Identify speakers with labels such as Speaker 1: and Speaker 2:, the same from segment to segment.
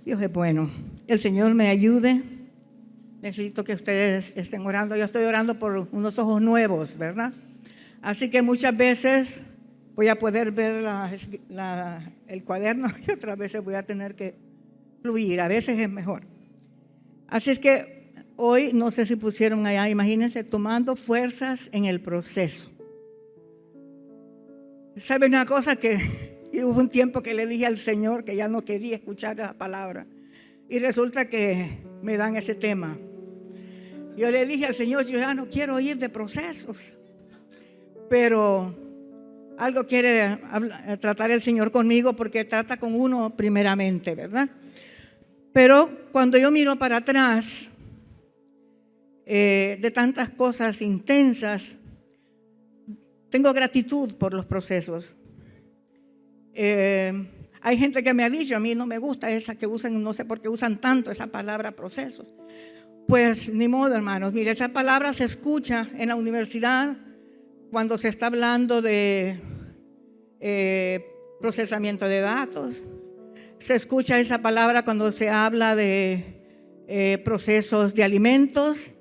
Speaker 1: Dios es bueno. El Señor me ayude. Necesito que ustedes estén orando. Yo estoy orando por unos ojos nuevos, ¿verdad? Así que muchas veces voy a poder ver el cuaderno y otras veces voy a tener que fluir. A veces es mejor. Así es que hoy, no sé si pusieron allá, imagínense, tomando fuerzas en el proceso. ¿Saben una cosa? Que hubo un tiempo que le dije al Señor que ya no quería escuchar la palabra. Y resulta que me dan ese tema. Yo le dije al Señor, yo ya no quiero oír de procesos. Pero algo quiere tratar el Señor conmigo, porque trata con uno primeramente, ¿verdad? Pero cuando yo miro para atrás de tantas cosas intensas, tengo gratitud por los procesos. Hay gente que me ha dicho, a mí no me gusta esa que usan, no sé por qué usan tanto esa palabra procesos. Pues ni modo, hermanos. Mire, esa palabra se escucha en la universidad cuando se está hablando de procesamiento de datos. Se escucha esa palabra cuando se habla de procesos de alimentos,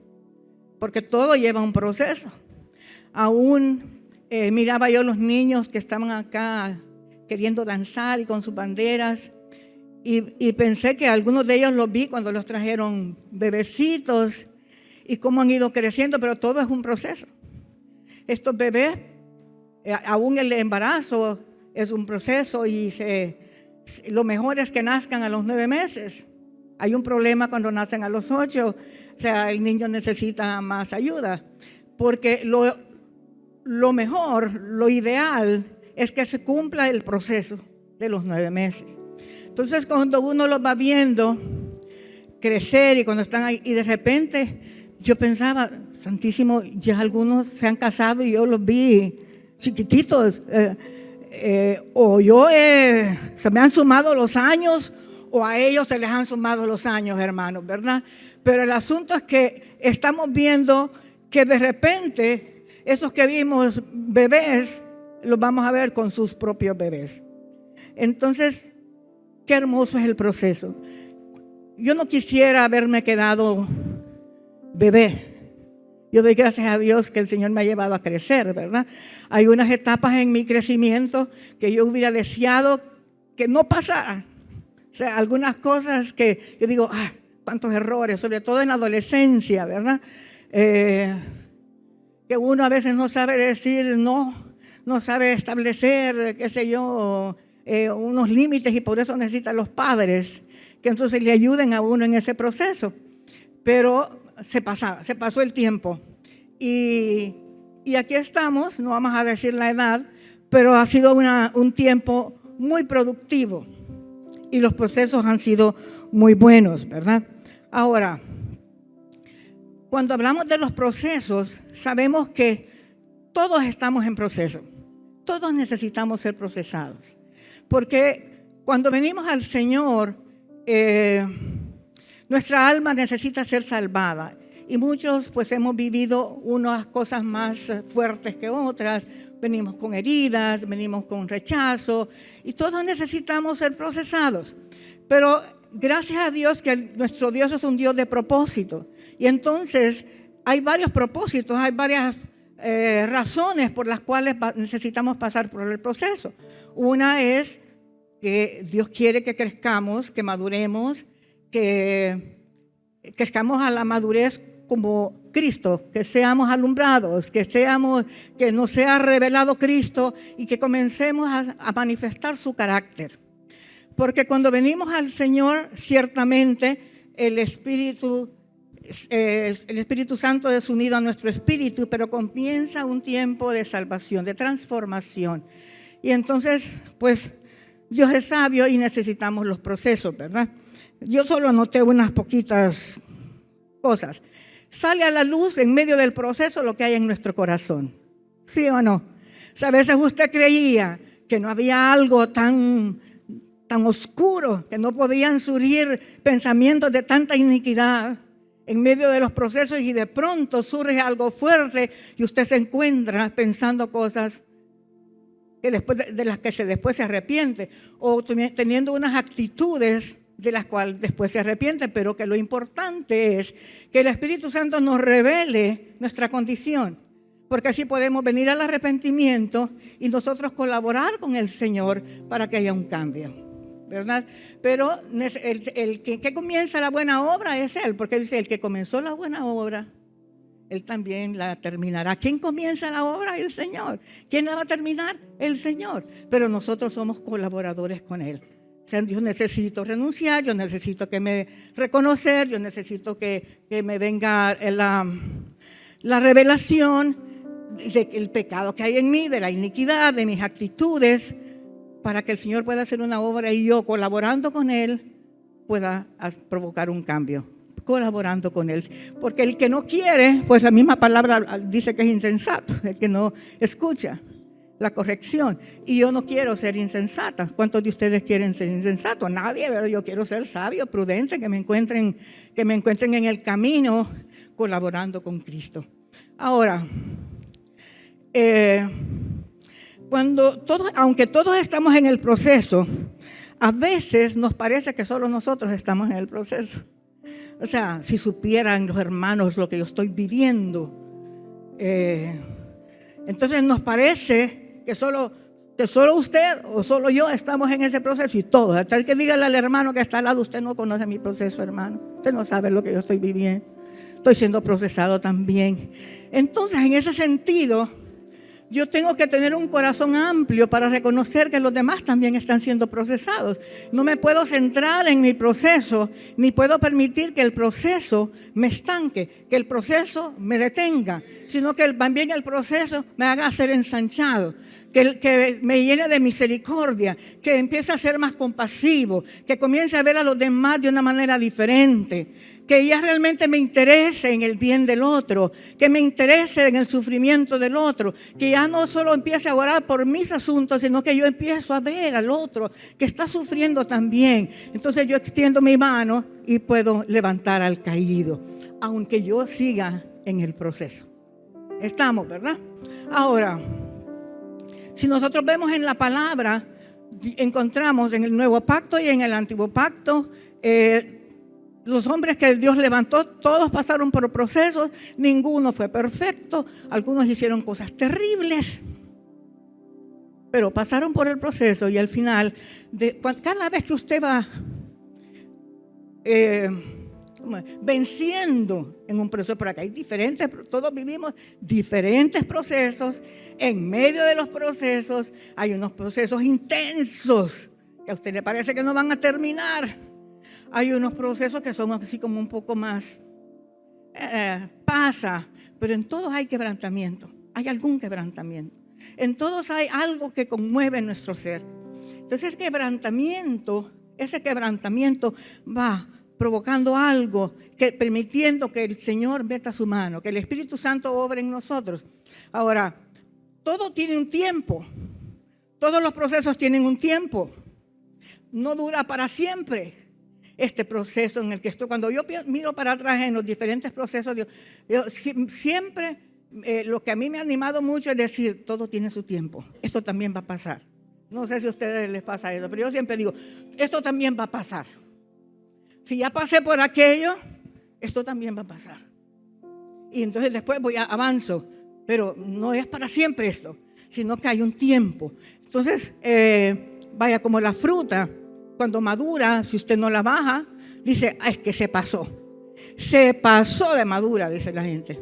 Speaker 1: porque todo lleva un proceso. Aún miraba yo los niños que estaban acá queriendo danzar y con sus banderas, y pensé que algunos de ellos los vi cuando los trajeron bebecitos y cómo han ido creciendo, pero todo es un proceso. Estos bebés, aún el embarazo es un proceso, y lo mejor es que nazcan a los 9 meses. Hay un problema cuando nacen a los 8, o sea, el niño necesita más ayuda, porque lo mejor, lo ideal es que se cumpla el proceso de los 9 meses. Entonces, cuando uno los va viendo crecer y cuando están ahí, y de repente yo pensaba, santísimo, ya algunos se han casado y yo los vi chiquititos, o se me han sumado los años, o a ellos se les han sumado los años, hermanos, ¿verdad? Pero el asunto es que estamos viendo que de repente esos que vimos bebés, los vamos a ver con sus propios bebés. Entonces, qué hermoso es el proceso. Yo no quisiera haberme quedado bebé. Yo doy gracias a Dios que el Señor me ha llevado a crecer, ¿verdad? Hay unas etapas en mi crecimiento que yo hubiera deseado que no pasaran. O sea, algunas cosas que yo digo, cuántos errores, sobre todo en la adolescencia, ¿verdad? Que uno a veces no sabe decir no sabe establecer, qué sé yo, unos límites, y por eso necesita los padres que entonces le ayuden a uno en ese proceso. Pero se pasó el tiempo y aquí estamos. No vamos a decir la edad, pero ha sido un tiempo muy productivo y los procesos han sido muy buenos, ¿verdad? Ahora, cuando hablamos de los procesos, sabemos que todos estamos en proceso. Todos necesitamos ser procesados. Porque cuando venimos al Señor, nuestra alma necesita ser salvada. Y muchos pues hemos vivido unas cosas más fuertes que otras. Venimos con heridas, venimos con rechazo, y todos necesitamos ser procesados. Pero gracias a Dios que nuestro Dios es un Dios de propósito. Y entonces hay varios propósitos, hay varias razones por las cuales necesitamos pasar por el proceso. Una es que Dios quiere que crezcamos, que maduremos, que crezcamos a la madurez como Cristo, que seamos alumbrados, que nos sea revelado Cristo y que comencemos a manifestar su carácter. Porque cuando venimos al Señor, ciertamente el Espíritu Santo es unido a nuestro espíritu, pero comienza un tiempo de salvación, de transformación. Y entonces, pues, Dios es sabio y necesitamos los procesos, ¿verdad? Yo solo anoté unas poquitas cosas. Sale a la luz en medio del proceso lo que hay en nuestro corazón. ¿Sí o no? O sea, a veces usted creía que no había algo tan oscuro, que no podían surgir pensamientos de tanta iniquidad en medio de los procesos, y de pronto surge algo fuerte y usted se encuentra pensando cosas que de las que después se arrepiente, o teniendo unas actitudes de las cuales después se arrepiente, pero que lo importante es que el Espíritu Santo nos revele nuestra condición, porque así podemos venir al arrepentimiento y nosotros colaborar con el Señor para que haya un cambio, ¿verdad? Pero el que comienza la buena obra es Él, porque dice, el que comenzó la buena obra, Él también la terminará. ¿Quién comienza la obra? El Señor. ¿Quién la va a terminar? El Señor. Pero nosotros somos colaboradores con Él. O sea, yo necesito renunciar, yo necesito que me reconocer, yo necesito que me venga la revelación del pecado que hay en mí, de la iniquidad, de mis actitudes, para que el Señor pueda hacer una obra y yo, colaborando con Él, pueda provocar un cambio. Colaborando con Él. Porque el que no quiere, pues la misma palabra dice que es insensato, el que no escucha la corrección. Y yo no quiero ser insensata. ¿Cuántos de ustedes quieren ser insensatos? Nadie, ¿verdad? Yo quiero ser sabio, prudente, que me encuentren en el camino colaborando con Cristo. Ahora, aunque todos estamos en el proceso, a veces nos parece que solo nosotros estamos en el proceso. O sea, si supieran los hermanos lo que yo estoy viviendo, entonces nos parece que solo usted o solo yo estamos en ese proceso y todos. Hasta el que diga al hermano que está al lado, usted no conoce mi proceso, hermano. Usted no sabe lo que yo estoy viviendo. Estoy siendo procesado también. Entonces, en ese sentido, yo tengo que tener un corazón amplio para reconocer que los demás también están siendo procesados. No me puedo centrar en mi proceso, ni puedo permitir que el proceso me estanque, que el proceso me detenga, sino que también el proceso me haga ser ensanchado, que me llene de misericordia, que empiece a ser más compasivo, que comience a ver a los demás de una manera diferente, que ya realmente me interese en el bien del otro, que me interese en el sufrimiento del otro, que ya no solo empiece a orar por mis asuntos, sino que yo empiezo a ver al otro que está sufriendo también. Entonces yo extiendo mi mano y puedo levantar al caído, aunque yo siga en el proceso. Estamos, ¿verdad? Ahora, si nosotros vemos en la palabra, encontramos en el Nuevo Pacto y en el Antiguo Pacto, los hombres que Dios levantó, todos pasaron por procesos, ninguno fue perfecto, algunos hicieron cosas terribles, pero pasaron por el proceso y al final, cada vez que usted va venciendo en un proceso, por acá hay diferentes, todos vivimos diferentes procesos, en medio de los procesos hay unos procesos intensos que a usted le parece que no van a terminar. Hay unos procesos que son así como un poco más, pasa, pero en todos hay quebrantamiento, hay algún quebrantamiento. En todos hay algo que conmueve nuestro ser. Entonces ese quebrantamiento va provocando algo, permitiendo que el Señor meta su mano, que el Espíritu Santo obre en nosotros. Ahora, todo tiene un tiempo, todos los procesos tienen un tiempo, no dura para siempre. Este proceso en el que estoy, cuando yo miro para atrás en los diferentes procesos, yo siempre lo que a mí me ha animado mucho es decir, todo tiene su tiempo, esto también va a pasar. No sé si a ustedes les pasa eso, pero yo siempre digo, esto también va a pasar. Si ya pasé por aquello, esto también va a pasar. Y entonces después avanzo, pero no es para siempre esto, sino que hay un tiempo. Entonces, vaya, como la fruta, cuando madura, si usted no la baja, dice, es que se pasó de madura, dice la gente.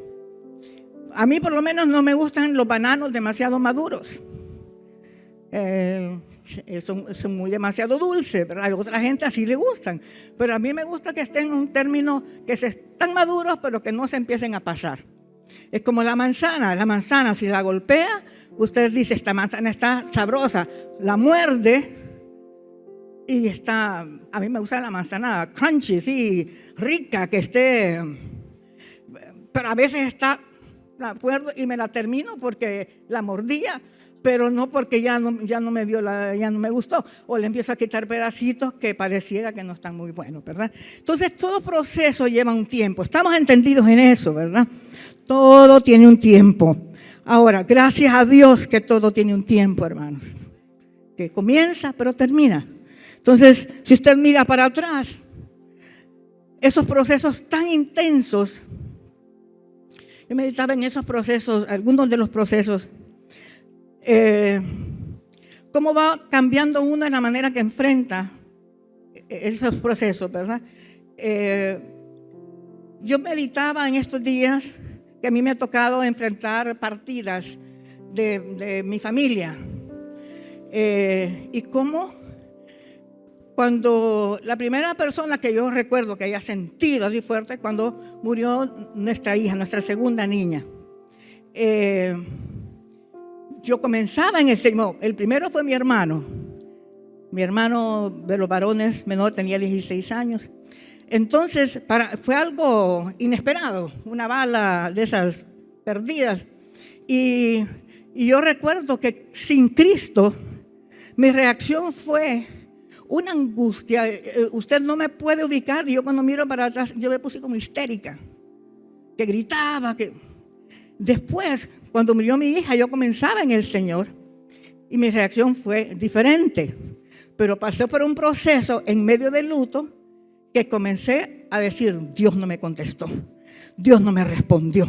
Speaker 1: A mí por lo menos no me gustan los bananos demasiado maduros. Son muy demasiado dulces, ¿verdad? A otra gente así le gustan, pero a mí me gusta que estén en un término que están maduros, pero que no se empiecen a pasar. Es como la manzana si la golpea, usted dice, esta manzana está sabrosa, la muerde y está, a mí me gusta la manzana crunchy, sí, rica, que esté, pero a veces está, la acuerdo y me la termino porque la mordía, pero no porque ya no me gustó, o le empiezo a quitar pedacitos que pareciera que no están muy buenos, ¿verdad? Entonces todo proceso lleva un tiempo, estamos entendidos en eso, ¿verdad? Todo tiene un tiempo. Ahora, gracias a Dios que todo tiene un tiempo, hermanos, que comienza pero termina. Entonces, si usted mira para atrás, esos procesos tan intensos, yo meditaba en esos procesos, algunos de los procesos, cómo va cambiando uno en la manera que enfrenta esos procesos, ¿verdad? Yo meditaba en estos días que a mí me ha tocado enfrentar partidas de mi familia, y cómo cuando la primera persona que yo recuerdo que haya sentido así fuerte, cuando murió nuestra hija, nuestra segunda niña. Yo comenzaba en el Señor. El primero fue mi hermano. Mi hermano de los varones menor tenía 16 años. Entonces, fue algo inesperado, una bala de esas perdidas. Y yo recuerdo que sin Cristo, mi reacción fue una angustia. Usted no me puede ubicar. Yo cuando miro para atrás, yo me puse como histérica, que gritaba. Después, cuando murió mi hija, yo comenzaba en el Señor y mi reacción fue diferente. Pero pasé por un proceso en medio del luto que comencé a decir, Dios no me contestó, Dios no me respondió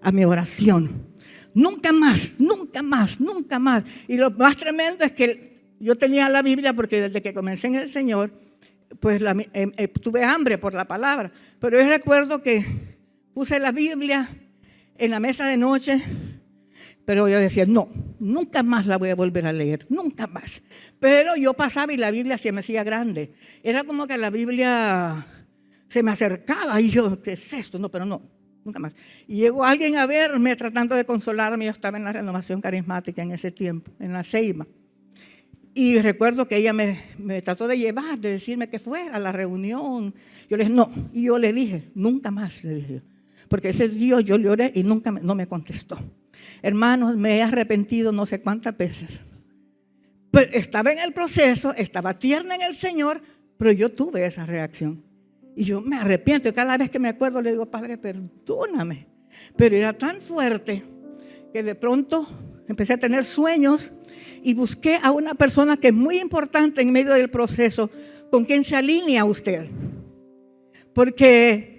Speaker 1: a mi oración. Nunca más, nunca más, nunca más. Y lo más tremendo es que yo tenía la Biblia porque desde que comencé en el Señor, pues tuve hambre por la palabra. Pero yo recuerdo que puse la Biblia en la mesa de noche, pero yo decía, no, nunca más la voy a volver a leer, nunca más. Pero yo pasaba y la Biblia se me hacía grande. Era como que la Biblia se me acercaba y yo, ¿qué es esto? No, pero no, nunca más. Y llegó alguien a verme tratando de consolarme. Yo estaba en la renovación carismática en ese tiempo, en la Ceiba. Y recuerdo que ella me trató de llevar, de decirme que fuera a la reunión. Yo le dije, no. Y yo le dije, nunca más, le dije. Porque ese día yo le oré y no me contestó. Hermanos, me he arrepentido no sé cuántas veces. Pues estaba en el proceso, estaba tierna en el Señor, pero yo tuve esa reacción. Y yo me arrepiento. Y cada vez que me acuerdo le digo, Padre, perdóname. Pero era tan fuerte que de pronto empecé a tener sueños y busqué a una persona que es muy importante en medio del proceso, con quien se alinea usted. Porque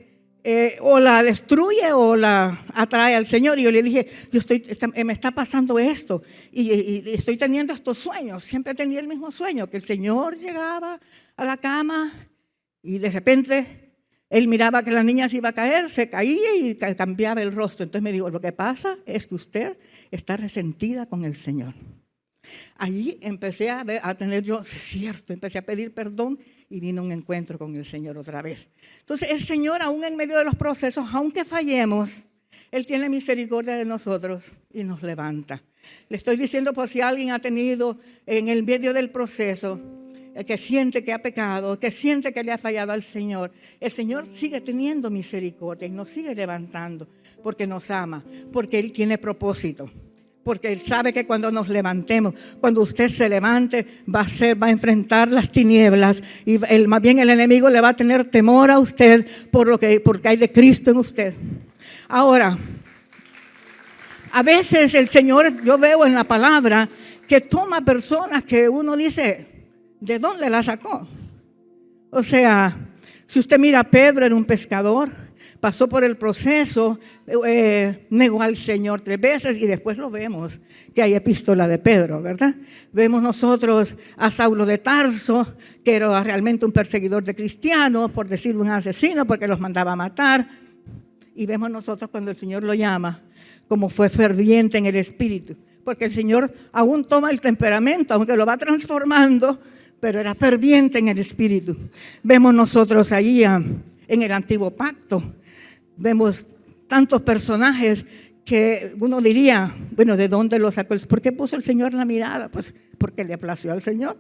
Speaker 1: o la destruye o la atrae al Señor. Y yo le dije, me está pasando esto y estoy teniendo estos sueños. Siempre tenía el mismo sueño, que el Señor llegaba a la cama y de repente él miraba que la niña se iba a caer, se caía y cambiaba el rostro. Entonces me dijo, lo que pasa es que usted está resentida con el Señor. Allí empecé a tener yo, es cierto, empecé a pedir perdón y vino un encuentro con el Señor otra vez. Entonces el Señor, aún en medio de los procesos, aunque fallemos, Él tiene misericordia de nosotros y nos levanta. Le estoy diciendo por si alguien ha tenido en el medio del proceso, que siente que ha pecado, que siente que le ha fallado al Señor, el Señor sigue teniendo misericordia y nos sigue levantando porque nos ama, porque Él tiene propósito. Porque Él sabe que cuando nos levantemos, cuando usted se levante, va a enfrentar las tinieblas y más bien el enemigo le va a tener temor a usted porque hay de Cristo en usted. Ahora, a veces el Señor, yo veo en la palabra que toma personas que uno dice, ¿de dónde la sacó? O sea, si usted mira, Pedro era un pescador. Pasó por el proceso, negó al Señor 3 veces y después lo vemos, que hay epístola de Pedro, ¿verdad? Vemos nosotros a Saulo de Tarso, que era realmente un perseguidor de cristianos, por decir un asesino, porque los mandaba a matar. Y vemos nosotros cuando el Señor lo llama, como fue ferviente en el espíritu, porque el Señor aún toma el temperamento, aunque lo va transformando, pero era ferviente en el espíritu. Vemos nosotros allí en el antiguo pacto. Vemos tantos personajes que uno diría, bueno, ¿de dónde lo sacó? ¿Por qué puso el Señor la mirada? Pues porque le plació al Señor.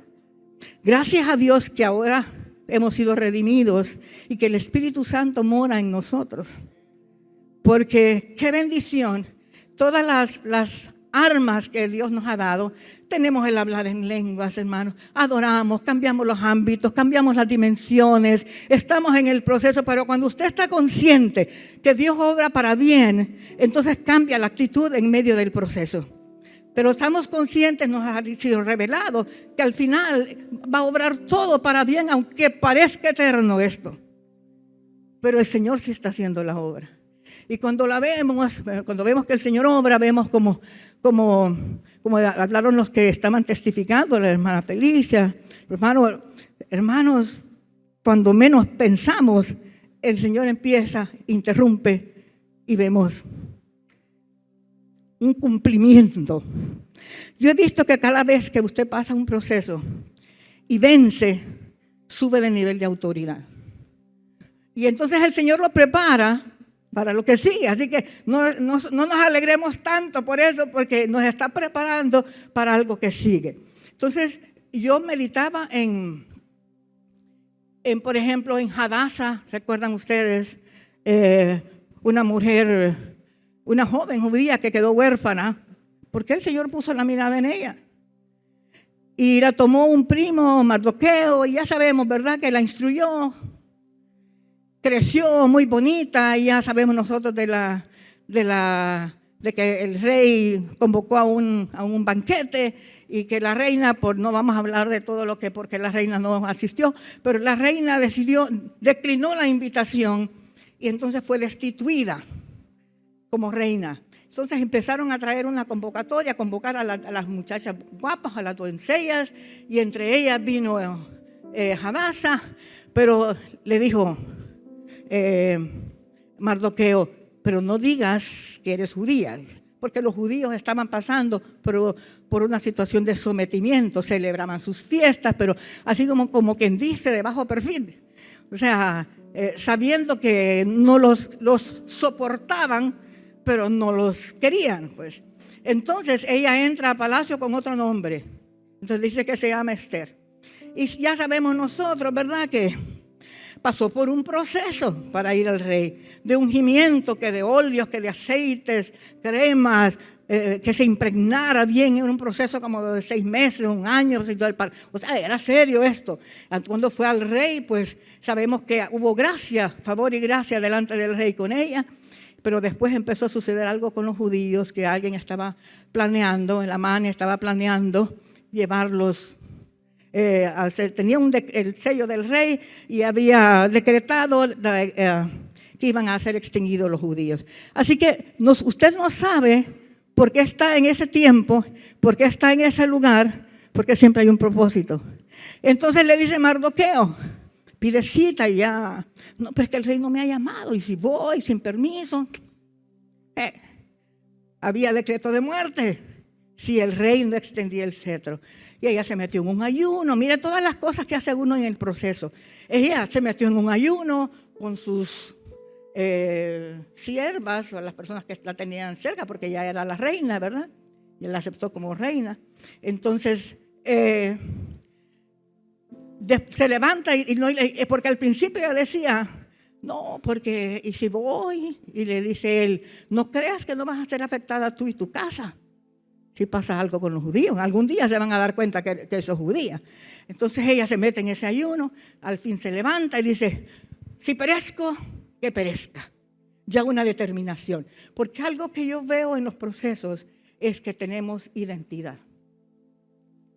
Speaker 1: Gracias a Dios que ahora hemos sido redimidos y que el Espíritu Santo mora en nosotros. Porque qué bendición, todas las armas que Dios nos ha dado, tenemos el hablar en lenguas, hermanos, adoramos, cambiamos los ámbitos, cambiamos las dimensiones, estamos en el proceso, pero cuando usted está consciente que Dios obra para bien, entonces cambia la actitud en medio del proceso. Pero estamos conscientes, nos ha sido revelado, que al final va a obrar todo para bien, aunque parezca eterno esto. Pero el Señor sí está haciendo la obra. Y cuando la vemos, cuando vemos que el Señor obra, vemos como hablaron los que estaban testificando, la hermana Felicia, hermanos, cuando menos pensamos, el Señor empieza, interrumpe y vemos un cumplimiento. Yo he visto que cada vez que usted pasa un proceso y vence, sube de nivel de autoridad. Y entonces el Señor lo prepara para lo que sigue. Así que no nos alegremos tanto por eso, porque nos está preparando para algo que sigue. Entonces yo meditaba por ejemplo, en Hadassah, ¿recuerdan ustedes? Una mujer, una joven judía que quedó huérfana, porque el Señor puso la mirada en ella. Y la tomó un primo, Mardoqueo, y ya sabemos, ¿verdad?, que la instruyó. Creció muy bonita, y ya sabemos nosotros de que el rey convocó a un banquete, y que la reina, no vamos a hablar de todo lo que, porque la reina no asistió, pero la reina declinó la invitación, y entonces fue destituida como reina. Entonces empezaron a traer una convocatoria, a convocar a las muchachas guapas, a las doncellas, y entre ellas vino Hadassah, pero le dijo Mardoqueo, pero no digas que eres judía, porque los judíos estaban pasando por una situación de sometimiento, celebraban sus fiestas, pero así como quien dice, de bajo perfil. O sea, sabiendo que no los soportaban, pero no los querían, pues. Entonces ella entra a palacio con otro nombre. Entonces dice que se llama Esther. Y ya sabemos nosotros, ¿verdad?, que pasó por un proceso para ir al rey, de ungimiento, que de óleos, que de aceites, cremas, que se impregnara bien en un proceso como de 6 meses, 1 año. O sea, era serio esto. Cuando fue al rey, pues sabemos que hubo gracia, favor y gracia delante del rey con ella. Pero después empezó a suceder algo con los judíos, que alguien estaba planeando, el Amán estaba planeando llevarlos. Tenía el sello del rey y había decretado que iban a ser extinguidos los judíos. Así que usted no sabe por qué está en ese tiempo, por qué está en ese lugar, porque siempre hay un propósito. Entonces le dice Mardoqueo, pide cita y ya. No, pero es que el rey no me ha llamado, y si voy sin permiso. Había decreto de muerte si el rey no extendía el cetro. Y ella se metió en un ayuno. Mire todas las cosas que hace uno en el proceso. Ella se metió en un ayuno con sus siervas, o las personas que la tenían cerca, porque ella era la reina, ¿verdad? Y él la aceptó como reina. Entonces se levanta porque al principio ella decía, no, porque ¿y si voy? Y le dice él, no creas que no vas a ser afectada tú y tu casa si pasa algo con los judíos. Algún día se van a dar cuenta que eso es judía. Entonces ella se mete en ese ayuno, al fin se levanta y dice, si perezco, que perezca. Ya una determinación. Porque algo que yo veo en los procesos es que tenemos identidad.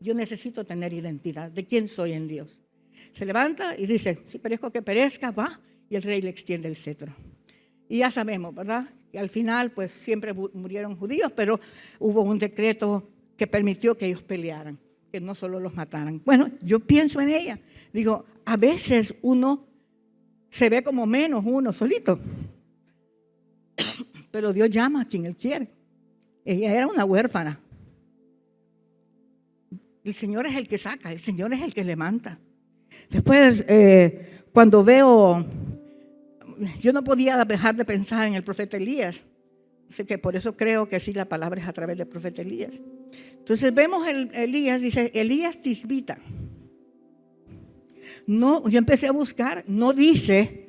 Speaker 1: Yo necesito tener identidad de quién soy en Dios. Se levanta y dice, si perezco, que perezca, va, y el rey le extiende el cetro. Y ya sabemos, ¿verdad?, que al final pues siempre murieron judíos, pero hubo un decreto que permitió que ellos pelearan, que no solo los mataran. Bueno, yo pienso en ella. Digo, a veces uno se ve como menos uno solito, pero Dios llama a quien Él quiere. Ella era una huérfana. El Señor es el que saca, el Señor es el que levanta. Después, cuando veo, yo no podía dejar de pensar en el profeta Elías. Así que por eso creo que sí, la palabra es a través del profeta Elías. Entonces vemos Elías, dice Elías Tisbita. No, yo empecé a buscar, no dice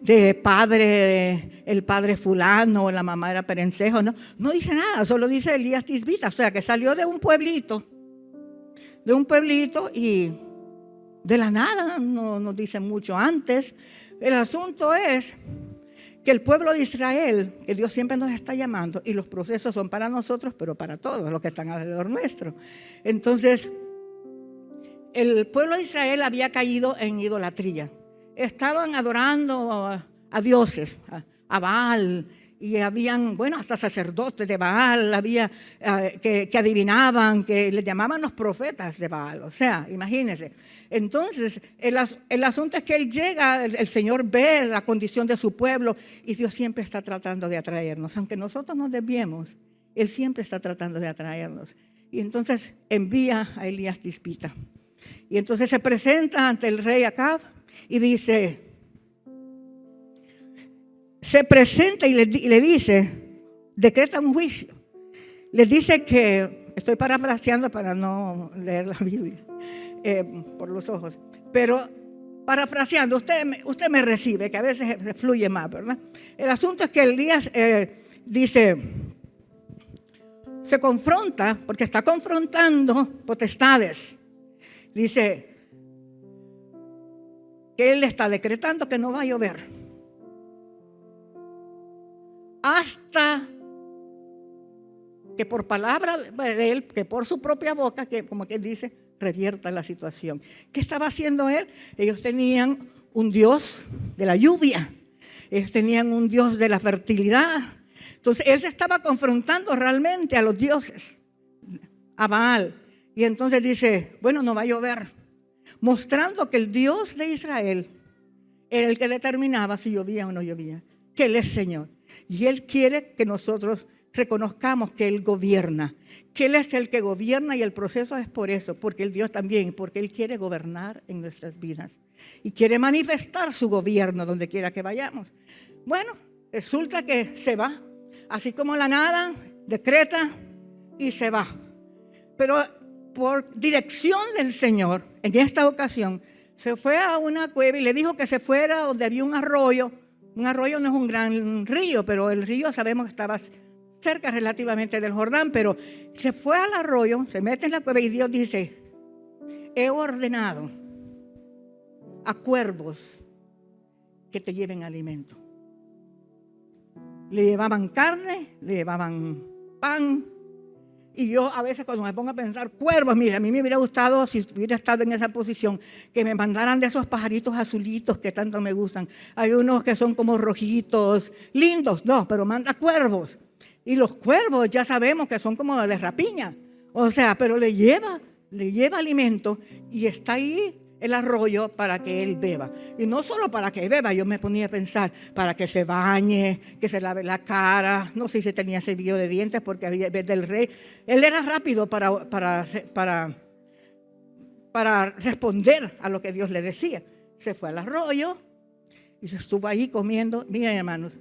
Speaker 1: de padre, el padre fulano, la mamá era perencejo, no dice nada, solo dice Elías Tisbita, o sea que salió de un pueblito y de la nada, no nos dice mucho antes. El asunto es que el pueblo de Israel, que Dios siempre nos está llamando, y los procesos son para nosotros, pero para todos los que están alrededor nuestro. Entonces, el pueblo de Israel había caído en idolatría. Estaban adorando a dioses, a Baal, y habían, hasta sacerdotes de Baal, había que adivinaban, que les llamaban los profetas de Baal. O sea, imagínense. Entonces, el asunto es que él llega, el Señor ve la condición de su pueblo, y Dios siempre está tratando de atraernos. Aunque nosotros nos desviemos, Él siempre está tratando de atraernos. Y entonces envía a Elías Tisbita. Y entonces se presenta ante el rey Acab y dice, se presenta y le dice, decreta un juicio. Le dice que, estoy parafraseando para no leer la Biblia por los ojos, pero parafraseando, usted me recibe, que a veces fluye más, ¿verdad? El asunto es que Elías dice, se confronta, porque está confrontando potestades. Dice que él está decretando que no va a llover hasta que por palabra de él, que por su propia boca, que como que él dice, revierta la situación. ¿Qué estaba haciendo él? Ellos tenían un Dios de la lluvia, ellos tenían un Dios de la fertilidad. Entonces él se estaba confrontando realmente a los dioses, a Baal. Y entonces dice, no va a llover, mostrando que el Dios de Israel era el que determinaba si llovía o no llovía, que Él es Señor. Y Él quiere que nosotros reconozcamos que Él gobierna, que Él es el que gobierna, y el proceso es por eso, porque el Dios también, porque Él quiere gobernar en nuestras vidas y quiere manifestar su gobierno donde quiera que vayamos. Resulta que se va, así como la nada, decreta y se va. Pero por dirección del Señor, en esta ocasión, se fue a una cueva y le dijo que se fuera donde había un arroyo. Un arroyo no es un gran río, pero el río sabemos que estaba cerca relativamente del Jordán, pero se fue al arroyo, se mete en la cueva y Dios dice, he ordenado a cuervos que te lleven alimento. Le llevaban carne, le llevaban pan. Y yo a veces cuando me pongo a pensar, cuervos, mira, a mí me hubiera gustado, si hubiera estado en esa posición, que me mandaran de esos pajaritos azulitos que tanto me gustan. Hay unos que son como rojitos, lindos, pero manda cuervos. Y los cuervos ya sabemos que son como de rapiña. O sea, pero le lleva alimento y está ahí el arroyo para que él beba. Y no solo para que beba, yo me ponía a pensar, para que se bañe, que se lave la cara. No sé si tenía cepillo de dientes porque había del rey. Él era rápido para responder a lo que Dios le decía. Se fue al arroyo y se estuvo ahí comiendo. Miren, hermanos,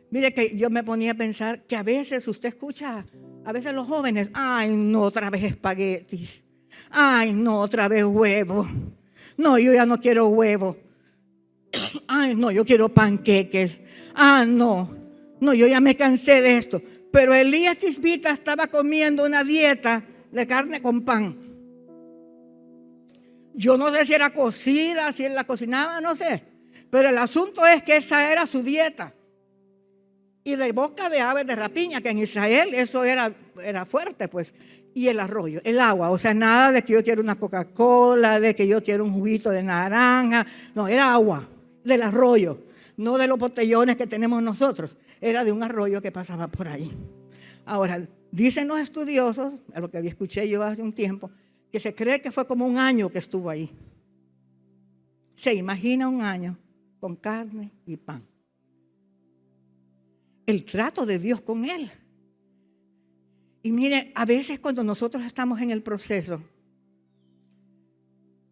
Speaker 1: mire que yo me ponía a pensar que a veces usted escucha, a veces los jóvenes, ay no, otra vez espaguetis, ay no, otra vez huevo. No, yo ya no quiero huevo. Ay, no, yo quiero panqueques. No, yo ya me cansé de esto. Pero Elías Tisbita estaba comiendo una dieta de carne con pan. Yo no sé si era cocida, si él la cocinaba, no sé. Pero el asunto es que esa era su dieta. Y de boca de aves de rapiña, que en Israel eso era fuerte, pues. Y el arroyo, el agua, o sea, nada de que yo quiero una Coca-Cola, de que yo quiero un juguito de naranja. No, era agua del arroyo, no de los botellones que tenemos nosotros. Era de un arroyo que pasaba por ahí. Ahora, dicen los estudiosos, a lo que escuché yo hace un tiempo, que se cree que fue como un año que estuvo ahí. Se imagina un año con carne y pan. El trato de Dios con él. Y mire, a veces cuando nosotros estamos en el proceso,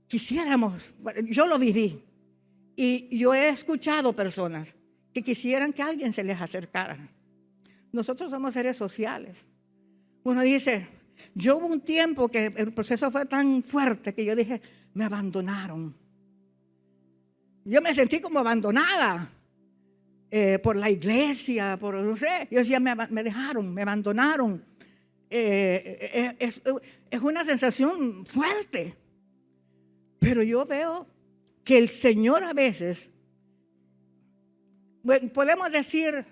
Speaker 1: quisiéramos, yo lo viví, y yo he escuchado personas que quisieran que alguien se les acercara. Nosotros somos seres sociales. Uno dice, yo hubo un tiempo que el proceso fue tan fuerte que yo dije, me abandonaron. Yo me sentí como abandonada por la iglesia, no sé. Yo decía, me dejaron, me abandonaron. Es una sensación fuerte, pero yo veo que el Señor a veces Bueno, podemos decir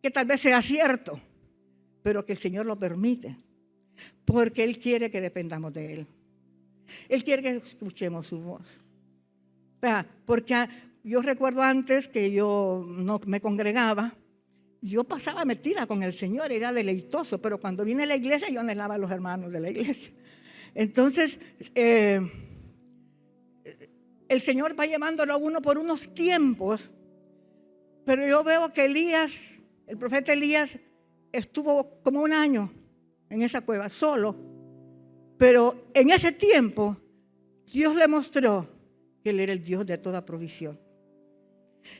Speaker 1: que tal vez sea cierto, pero que el Señor lo permite, porque Él quiere que dependamos de Él. Él quiere que escuchemos su voz. O sea, porque yo recuerdo antes que yo no me congregaba, yo pasaba metida con el Señor, era deleitoso, pero cuando vine a la iglesia yo anhelaba a los hermanos de la iglesia. Entonces, el Señor va llevándolo a uno por unos tiempos, pero yo veo que Elías, el profeta Elías, estuvo como un año en esa cueva solo, pero en ese tiempo Dios le mostró que Él era el Dios de toda provisión,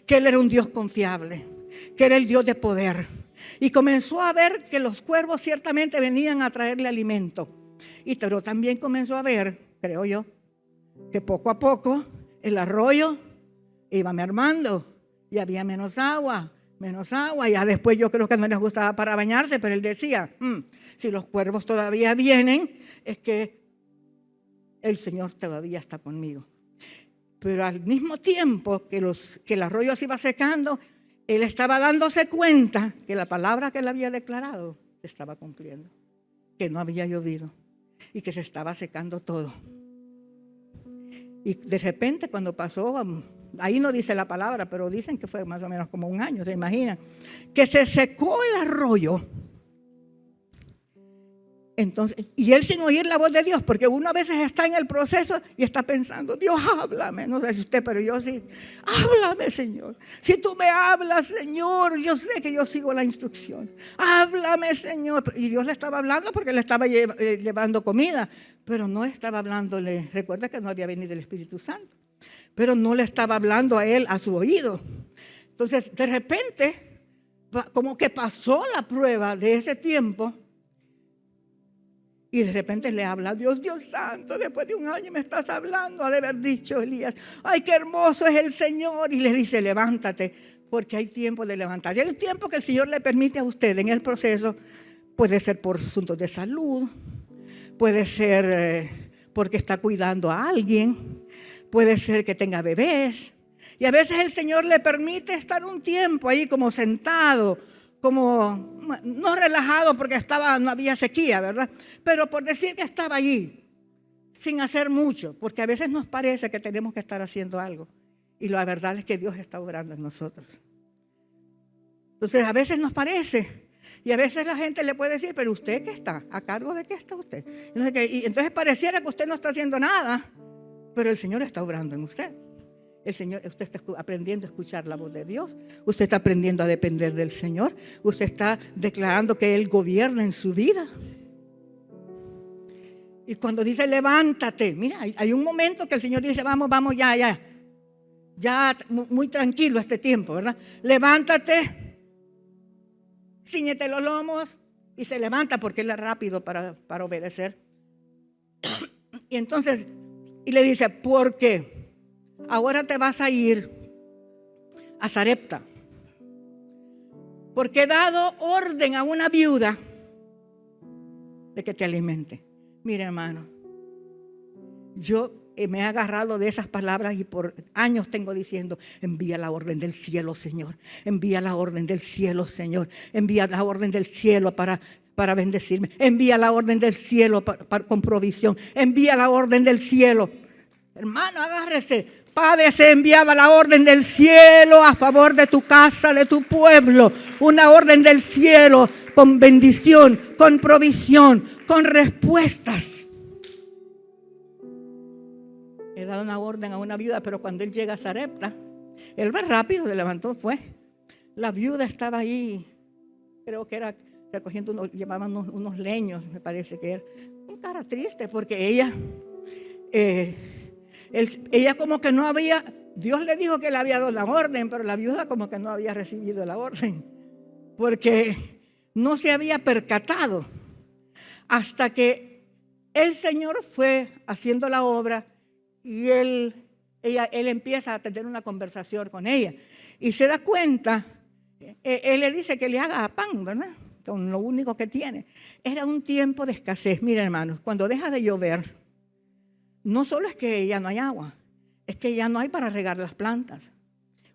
Speaker 1: que Él era un Dios confiable, que era el Dios de poder, y comenzó a ver que los cuervos ciertamente venían a traerle alimento, pero también comenzó a ver, creo yo, que poco a poco el arroyo iba mermando y había menos agua. Ya después yo creo que no les gustaba para bañarse, pero él decía, si los cuervos todavía vienen, es que el Señor todavía está conmigo. Pero al mismo tiempo que el arroyo se iba secando, él estaba dándose cuenta que la palabra que él había declarado se estaba cumpliendo, que no había llovido y que se estaba secando todo. Y de repente cuando pasó, ahí no dice la palabra, pero dicen que fue más o menos como un año, ¿se imaginan? Que se secó el arroyo. Entonces, y él sin oír la voz de Dios, porque uno a veces está en el proceso y está pensando, Dios, háblame. No sé si usted, pero yo sí, háblame, Señor. Si tú me hablas, Señor, yo sé que yo sigo la instrucción. Háblame, Señor. Y Dios le estaba hablando porque le estaba llevando comida, pero no estaba hablándole. Recuerda que no había venido el Espíritu Santo, pero no le estaba hablando a él a su oído. Entonces, de repente, como que pasó la prueba de ese tiempo. Y de repente le habla a Dios, Dios santo, después de un año me estás hablando, ha de haber dicho Elías, ay, qué hermoso es el Señor. Y le dice, levántate, porque hay tiempo de levantar. Y hay un tiempo que el Señor le permite a usted en el proceso, puede ser por asuntos de salud, puede ser porque está cuidando a alguien, puede ser que tenga bebés. Y a veces el Señor le permite estar un tiempo ahí como sentado, como no relajado porque no había sequía, ¿verdad? Pero por decir que estaba allí, sin hacer mucho, porque a veces nos parece que tenemos que estar haciendo algo. Y la verdad es que Dios está obrando en nosotros. Entonces a veces nos parece, y a veces la gente le puede decir, pero ¿usted qué está? ¿A cargo de qué está usted? Y entonces pareciera que usted no está haciendo nada, pero el Señor está obrando en usted. Usted está aprendiendo a escuchar la voz de Dios. Usted está aprendiendo a depender del Señor. Usted está declarando que Él gobierna en su vida. Y cuando dice levántate, mira, hay un momento que el Señor dice vamos, ya muy tranquilo este tiempo, ¿verdad? Levántate, cíñete los lomos, y se levanta porque Él es rápido para obedecer. Y entonces, y le dice, ¿por qué? Ahora te vas a ir a Sarepta, porque he dado orden a una viuda de que te alimente. Mira, hermano, yo me he agarrado de esas palabras y por años tengo diciendo, envía la orden del cielo, Señor. Envía la orden del cielo, Señor. Envía la orden del cielo para bendecirme. Envía la orden del cielo con provisión. Envía la orden del cielo. Hermano, agárrese. Padre, se enviaba la orden del cielo a favor de tu casa, de tu pueblo. Una orden del cielo con bendición, con provisión, con respuestas. He dado una orden a una viuda, pero cuando él llega a Sarepta, él va rápido, le levantó, fue. La viuda estaba ahí, creo que era recogiendo, llevaban unos leños, me parece que era. Un cara triste porque ella como que no había, Dios le dijo que le había dado la orden, pero la viuda como que no había recibido la orden, porque no se había percatado hasta que el Señor fue haciendo la obra y él empieza a tener una conversación con ella y se da cuenta, él le dice que le haga pan, ¿verdad? Con lo único que tiene. Era un tiempo de escasez. Miren, hermanos, cuando deja de llover, no solo es que ya no hay agua, es que ya no hay para regar las plantas.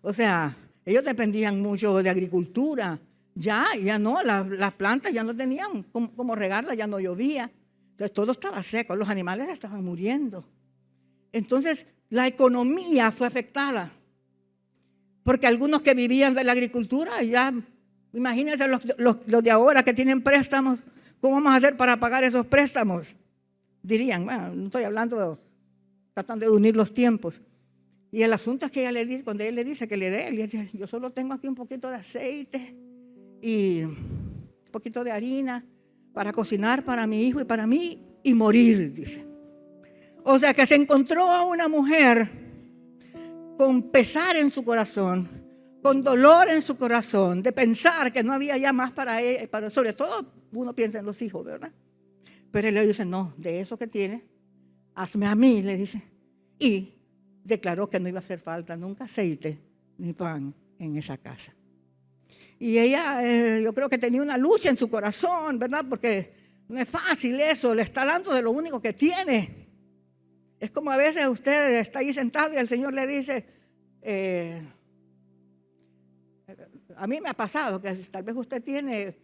Speaker 1: O sea, Ellos dependían mucho de agricultura. Ya no, las plantas ya no tenían cómo regarlas, ya no llovía. Entonces todo estaba seco, los animales estaban muriendo. Entonces la economía fue afectada. Porque algunos que vivían de la agricultura, ya, imagínense los de ahora que tienen préstamos, ¿cómo vamos a hacer para pagar esos préstamos? Dirían, bueno, no estoy hablando, tratando de unir los tiempos. Y el asunto es que ella le dice, cuando él le dice que le dé, él dice, yo solo tengo aquí un poquito de aceite y un poquito de harina para cocinar para mi hijo y para mí y morir, dice. O sea que se encontró a una mujer con pesar en su corazón, con dolor en su corazón, de pensar que no había ya más para ella, sobre todo uno piensa en los hijos, ¿verdad? Pero él le dice, no, de eso que tiene, hazme a mí, le dice. Y declaró que no iba a hacer falta nunca aceite ni pan en esa casa. Y ella, yo creo que tenía una lucha en su corazón, ¿verdad? Porque no es fácil eso, le está dando de lo único que tiene. Es como a veces usted está ahí sentado y el Señor le dice, a mí me ha pasado que tal vez usted tiene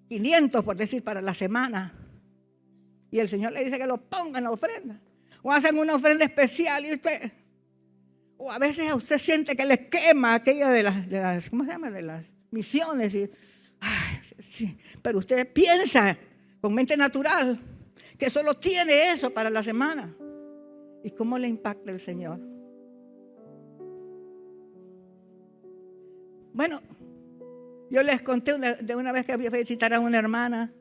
Speaker 1: 500, por decir, para la semana. Y el Señor le dice que lo ponga en la ofrenda. O hacen una ofrenda especial y usted, o a veces a usted siente que le quema aquella de las ¿cómo se llama? De las misiones. Y, ay, sí, pero usted piensa con mente natural que solo tiene eso para la semana. ¿Y cómo le impacta el Señor? Bueno, yo les conté de una vez que fui a visitar a una hermana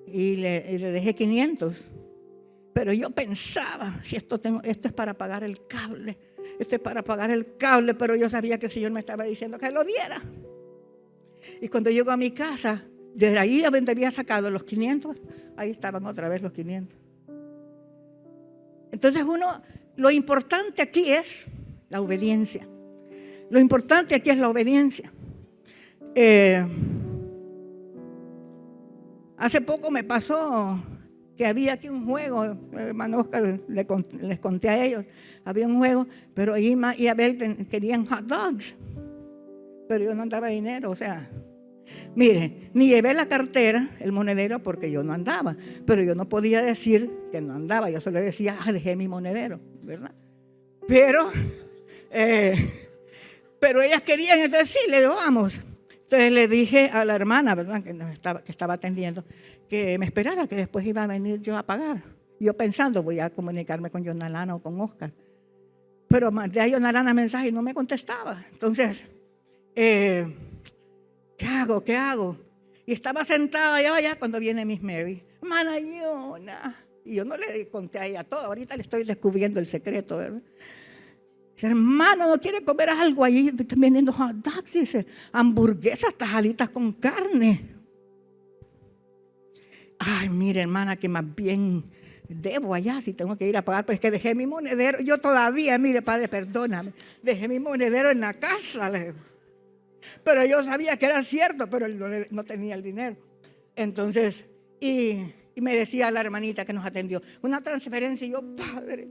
Speaker 1: y le dejé 500. Pero yo pensaba, si esto es para pagar el cable, esto es para pagar el cable, pero yo sabía que el Señor me estaba diciendo que lo diera. Y cuando llego a mi casa, desde ahí donde había sacado los 500, ahí estaban otra vez los 500. Entonces lo importante aquí es la obediencia. Lo importante aquí es la obediencia. Hace poco me pasó que había aquí un juego, hermano Oscar, les conté a ellos, había un juego, pero Irma y Abel querían hot dogs, pero yo no andaba dinero, o sea, mire, ni llevé la cartera, el monedero, porque yo no andaba, pero yo no podía decir que no andaba, yo solo decía, dejé mi monedero, ¿verdad? Pero ellas querían, entonces sí, le digo, vamos. Entonces le dije a la hermana, ¿verdad?, que estaba atendiendo, que me esperara, que después iba a venir yo a pagar. Yo pensando, voy a comunicarme con Yonalana o con Oscar. Pero mandé a Yonalana mensaje y no me contestaba. Entonces, ¿qué hago? ¿Qué hago? Y estaba sentada allá cuando viene Miss Mary. Hermana Yona. Y yo no le conté a ella todo. Ahorita le estoy descubriendo el secreto, ¿verdad? Dice, hermano, ¿no quiere comer algo allí? Están vendiendo hot dogs, dice, hamburguesas tajaditas con carne. Ay, mire, hermana, que más bien debo allá si tengo que ir a pagar, pero es que dejé mi monedero. Yo todavía, mire, padre, perdóname, dejé mi monedero en la casa. Pero yo sabía que era cierto, pero no tenía el dinero. Entonces, y me decía la hermanita que nos atendió, una transferencia, y yo, padre,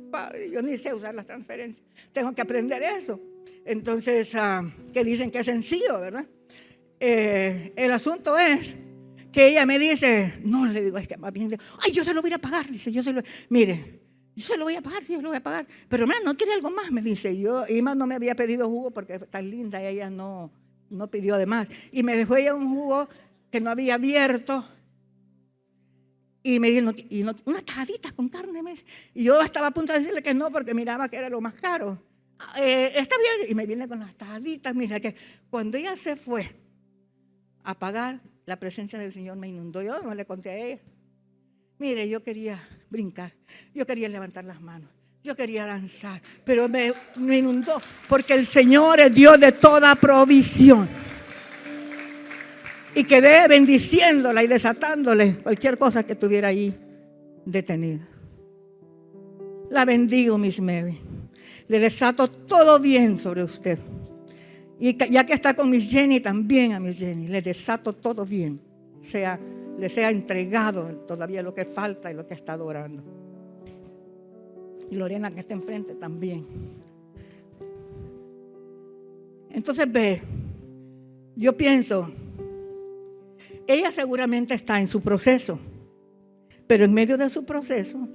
Speaker 1: yo ni sé usar las transferencias, tengo que aprender eso. Entonces, que dicen que es sencillo, ¿verdad? El asunto es que ella me dice, no, le digo, es que más bien, ay, yo se lo voy a pagar, dice, mire, yo se lo voy a pagar, sí, yo lo voy a pagar, pero hermano, ¿no quiere algo más? Me dice, Irma no me había pedido jugo porque es tan linda, ella no pidió de más, y me dejó ella un jugo que no había abierto, y me dijo, unas tajaditas con carne, me dice. Y yo estaba a punto de decirle que no, porque miraba que era lo más caro. Está bien, y me viene con las tajaditas. Mira, que cuando ella se fue a pagar, la presencia del Señor me inundó. Yo no le conté a ella. Mire, yo quería brincar, yo quería levantar las manos, yo quería danzar, pero me inundó, porque el Señor es Dios de toda provisión. Y quedé bendiciéndola y desatándole cualquier cosa que tuviera allí detenida. La bendigo, Miss Mary. Le desato todo bien sobre usted. Y ya que está con Miss Jenny, también a Miss Jenny, le desato todo bien. Le sea entregado todavía lo que falta y lo que está adorando. Y Lorena, que está enfrente, también. Entonces yo pienso, ella seguramente está en su proceso, pero en medio de su proceso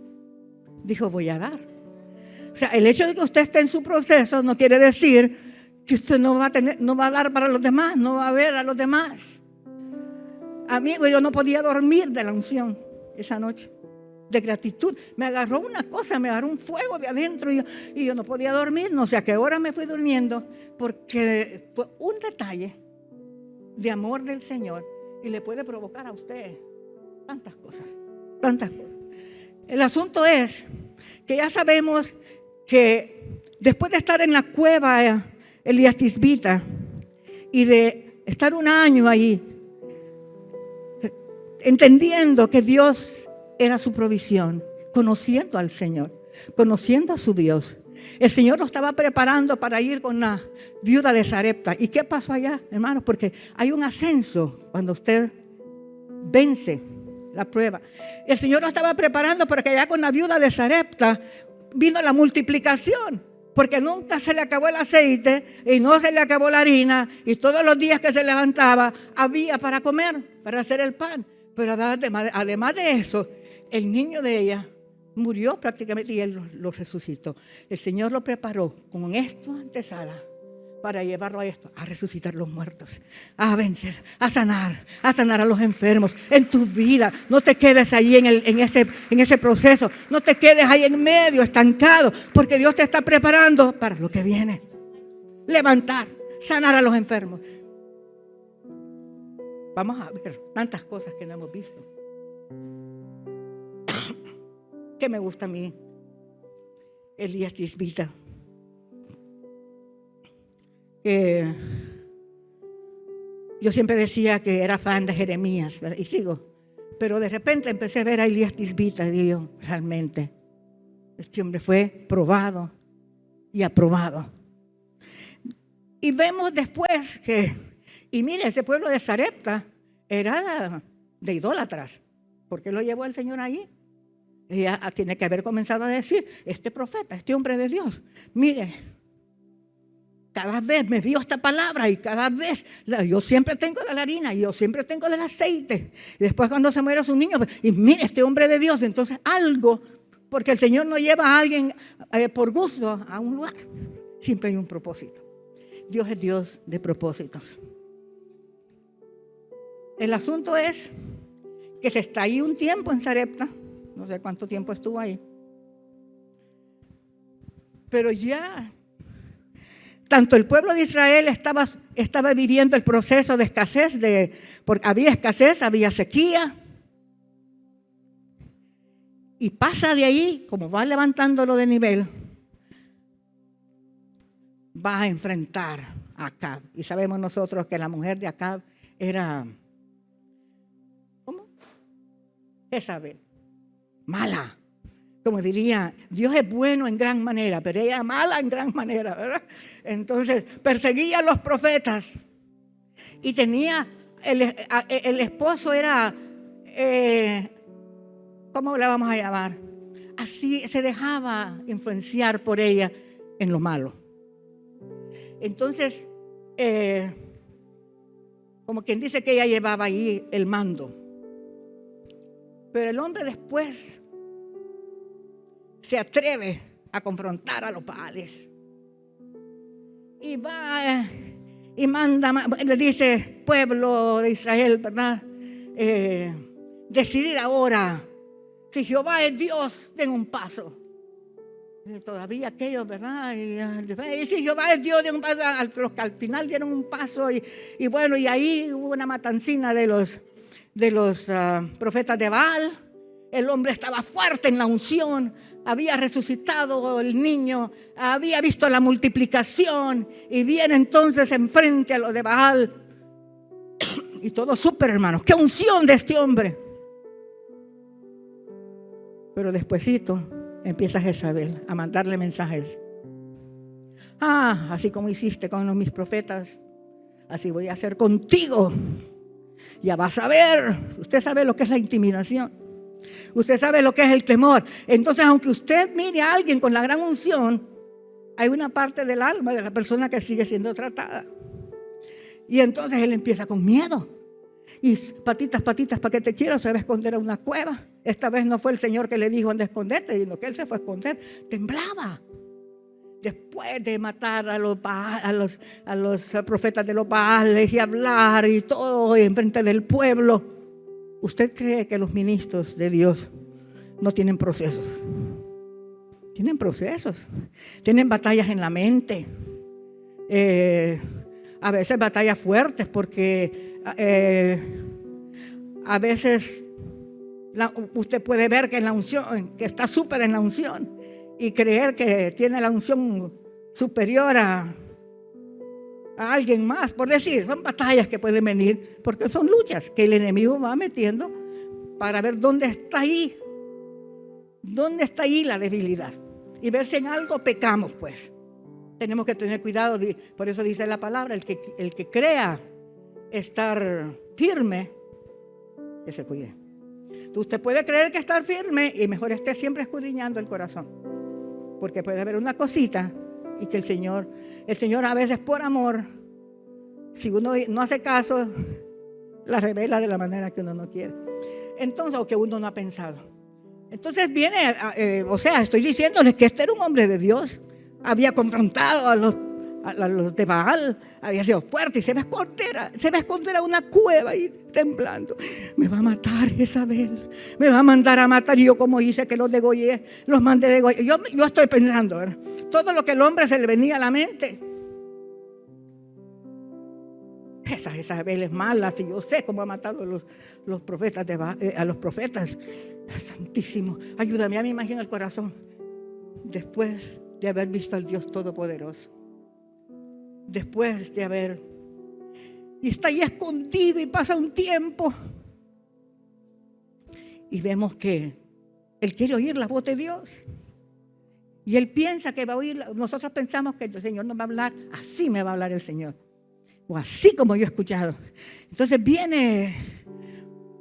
Speaker 1: dijo, voy a dar. O sea, el hecho de que usted esté en su proceso no quiere decir que usted no va a dar para los demás, no va a ver a los demás. Amigo, yo no podía dormir de la unción esa noche, de gratitud. Me agarró una cosa, me agarró un fuego de adentro y yo no podía dormir. No sé a qué hora me fui durmiendo, porque fue un detalle de amor del Señor y le puede provocar a usted tantas cosas, tantas cosas. El asunto es que ya sabemos que después de estar en la cueva Elías Tisbita y de estar un año ahí, entendiendo que Dios era su provisión, conociendo al Señor, conociendo a su Dios, el Señor lo estaba preparando para ir con la viuda de Sarepta. ¿Y qué pasó allá, hermanos? Porque hay un ascenso cuando usted vence la prueba. El Señor lo estaba preparando para que allá con la viuda de Sarepta vino la multiplicación, porque nunca se le acabó el aceite y no se le acabó la harina, y todos los días que se levantaba había para comer, para hacer el pan. Pero además de eso, el niño de ella murió prácticamente y él lo resucitó. El Señor lo preparó con esto antesala para llevarlo a resucitar los muertos, a vencer, a sanar a los enfermos en tu vida. No te quedes ahí en ese proceso, no te quedes ahí en medio estancado, porque Dios te está preparando para lo que viene. Levantar, sanar a los enfermos. Vamos a ver tantas cosas que no hemos visto. ¿Qué me gusta a mí? Elías Tisbita. Que yo siempre decía que era fan de Jeremías, ¿verdad? Y sigo. Pero de repente empecé a ver a Elías Tisbita y digo, realmente, este hombre fue probado y aprobado. Y vemos después y mire, ese pueblo de Sarepta era de idólatras. ¿Por qué lo llevó el Señor ahí? Ella tiene que haber comenzado a decir, este profeta, este hombre de Dios, mire, cada vez me dio esta palabra y cada vez yo siempre tengo de la harina y yo siempre tengo del aceite. Y después cuando se muere su niño, y mire, este hombre de Dios, entonces algo, porque el Señor no lleva a alguien por gusto a un lugar, siempre hay un propósito. Dios es Dios de propósitos. El asunto es que se está ahí un tiempo en Sarepta, no sé cuánto tiempo estuvo ahí, pero ya tanto el pueblo de Israel estaba viviendo el proceso de escasez, porque había escasez, había sequía, y pasa de ahí, como va levantándolo de nivel, va a enfrentar a Acab. Y sabemos nosotros que la mujer de Acab era, ¿cómo? Jezabel, mala. Como diría, Dios es bueno en gran manera, pero ella mala en gran manera, ¿verdad? Entonces, perseguía a los profetas. Y tenía, el esposo era, ¿cómo la vamos a llamar? Así se dejaba influenciar por ella en lo malo. Entonces, como quien dice que ella llevaba ahí el mando. Pero el hombre después se atreve a confrontar a los Baales. Y va y manda, le dice, pueblo de Israel, ¿verdad? Decidir ahora, si Jehová es Dios, den un paso. Y todavía aquellos, ¿verdad? Y si Jehová es Dios, den un paso. Los que al final dieron un paso. Y bueno, y ahí hubo una matancina de los profetas de Baal. El hombre estaba fuerte en la unción, había resucitado el niño, había visto la multiplicación y viene entonces enfrente a lo de Baal. Y todo súper, hermanos, qué unción de este hombre. Pero despuesito empieza Jezabel a mandarle mensajes. Así como hiciste con mis profetas, así voy a hacer contigo. Ya vas a ver, usted sabe lo que es la intimidación. Usted sabe lo que es el temor. Entonces, aunque usted mire a alguien con la gran unción, hay una parte del alma de la persona que sigue siendo tratada. Y entonces él empieza con miedo. Y patitas, patitas, para que te quiero, se va a esconder a una cueva. Esta vez no fue el Señor que le dijo dónde esconderte, sino que él se fue a esconder. Temblaba. Después de matar a los profetas de los Baales y hablar y todo en frente del pueblo, ¿usted cree que los ministros de Dios no tienen procesos? Tienen procesos, tienen batallas en la mente, a veces batallas fuertes, porque a veces usted puede ver que en la unción, que está súper en la unción, y creer que tiene la unción superior a alguien más, por decir, son batallas que pueden venir, porque son luchas que el enemigo va metiendo para ver dónde está ahí la debilidad, y ver si en algo pecamos. Pues tenemos que tener cuidado, por eso dice la palabra, el que crea estar firme, que se cuide. Usted puede creer que estar firme, y mejor esté siempre escudriñando el corazón, porque puede haber una cosita y que el Señor a veces por amor, si uno no hace caso, la revela de la manera que uno no quiere. Entonces, o que uno no ha pensado. Entonces viene, estoy diciéndoles que este era un hombre de Dios. Había confrontado a los de Baal, había sido fuerte, y se va a esconder a una cueva y temblando. Me va a matar Jezabel, me va a mandar a matar. Y yo, como hice que los degollé, los mandé degollar. Yo estoy pensando, ¿verdad? Todo lo que al hombre se le venía a la mente. Esa Jezabel es mala, si yo sé cómo ha matado a los profetas a los profetas. Santísimo, ayúdame, a mí me imagino el corazón después de haber visto al Dios Todopoderoso, después de haber, y está ahí escondido, y pasa un tiempo y vemos que él quiere oír la voz de Dios, y él piensa que va a oír. Nosotros pensamos que el Señor nos va a hablar, así me va a hablar el Señor, o así como yo he escuchado. Entonces viene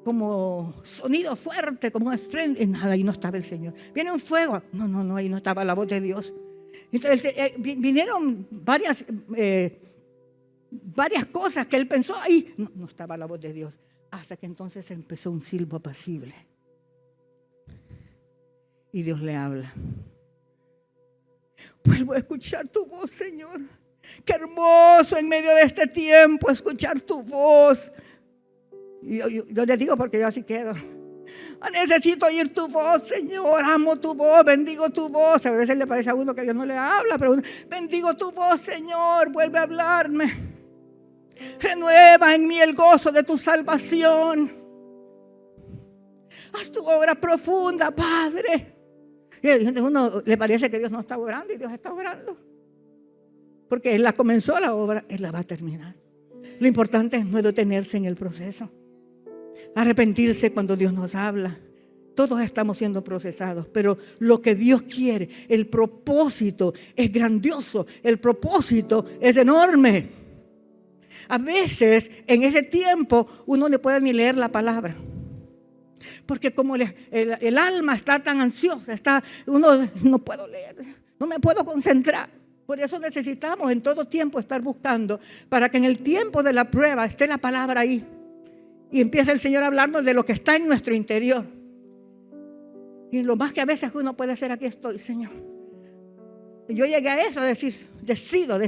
Speaker 1: como sonido fuerte, como un estruendo, y nada, ahí no estaba el Señor. Viene un fuego, no, ahí no estaba la voz de Dios. Entonces vinieron varias cosas que él pensó, ahí no estaba la voz de Dios, hasta que entonces empezó un silbo apacible y Dios le habla. Vuelvo a escuchar tu voz, Señor. Qué hermoso en medio de este tiempo escuchar tu voz. Y yo les digo, porque yo así quedo. Necesito oír tu voz, Señor. Amo tu voz, bendigo tu voz. A veces le parece a uno que Dios no le habla, pero bendigo tu voz, Señor. Vuelve a hablarme. Renueva en mí el gozo de tu salvación. Haz tu obra profunda, Padre. Y a uno le parece que Dios no está orando, y Dios está orando. Porque Él la comenzó la obra, Él la va a terminar. Lo importante es no detenerse en el proceso. Arrepentirse cuando Dios nos habla. Todos estamos siendo procesados, pero lo que Dios quiere, el propósito es grandioso, el propósito es enorme. A veces en ese tiempo uno no puede ni leer la palabra, porque como el alma está tan ansiosa, uno no puedo leer, no me puedo concentrar. Por eso necesitamos en todo tiempo estar buscando, para que en el tiempo de la prueba esté la palabra ahí. Y empieza el Señor a hablarnos de lo que está en nuestro interior. Y lo más que a veces uno puede hacer, aquí estoy, Señor. Y yo llegué a eso, a decir, decido